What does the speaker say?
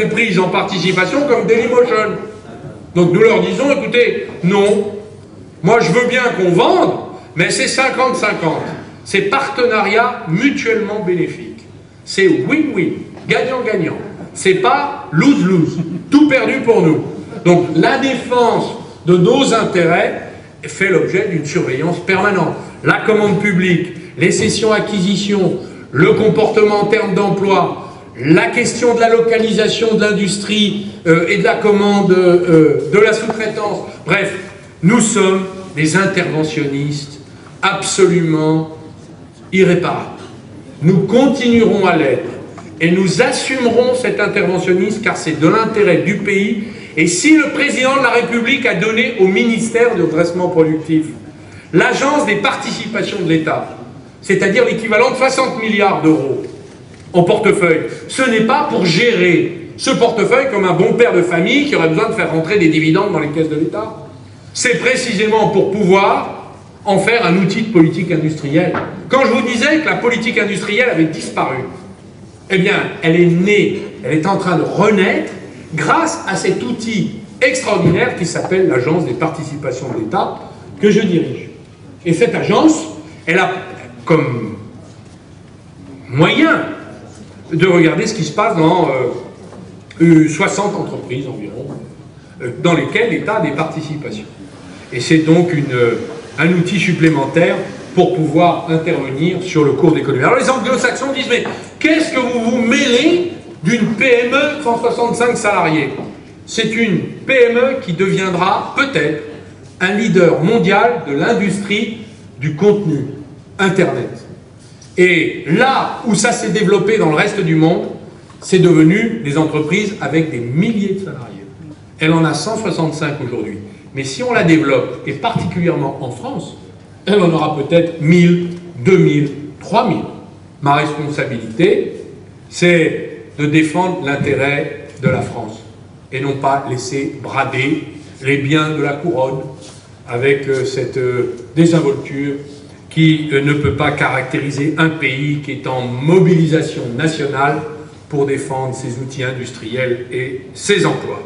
prise en participation comme Dailymotion. Donc nous leur disons, écoutez, non, moi je veux bien qu'on vende, mais c'est 50-50. C'est partenariat mutuellement bénéfique. C'est win-win, gagnant-gagnant. C'est pas lose-lose, tout perdu pour nous. Donc la défense de nos intérêts fait l'objet d'une surveillance permanente. La commande publique, les cessions-acquisitions, le comportement en termes d'emploi, la question de la localisation de l'industrie et de la commande de la sous-traitance. Bref, nous sommes des interventionnistes absolument irréparables. Nous continuerons à l'être et nous assumerons cet interventionnisme car c'est de l'intérêt du pays. Et si le président de la République a donné au ministère de redressement productif l'agence des participations de l'État, c'est-à-dire l'équivalent de 60 milliards d'euros en portefeuille, ce n'est pas pour gérer ce portefeuille comme un bon père de famille qui aurait besoin de faire rentrer des dividendes dans les caisses de l'État. C'est précisément pour pouvoir en faire un outil de politique industrielle. Quand je vous disais que la politique industrielle avait disparu, eh bien, elle est née, elle est en train de renaître grâce à cet outil extraordinaire qui s'appelle l'Agence des participations de l'État que je dirige. Et cette agence, elle a comme moyen de regarder ce qui se passe dans 60 entreprises environ, dans lesquelles l'État a des participations. Et c'est donc un outil supplémentaire pour pouvoir intervenir sur le cours de l'économie. Alors les anglo-saxons disent, mais qu'est-ce que vous vous mêlez d'une PME de 165 salariés? C'est une PME qui deviendra peut-être un leader mondial de l'industrie du contenu, Internet. Et là où ça s'est développé dans le reste du monde, c'est devenu des entreprises avec des milliers de salariés. Elle en a 165 aujourd'hui. Mais si on la développe, et particulièrement en France, elle en aura peut-être 1000, 2000, 3000. Ma responsabilité, c'est de défendre l'intérêt de la France et non pas laisser brader les biens de la couronne avec cette désinvolture qui ne peut pas caractériser un pays qui est en mobilisation nationale pour défendre ses outils industriels et ses emplois.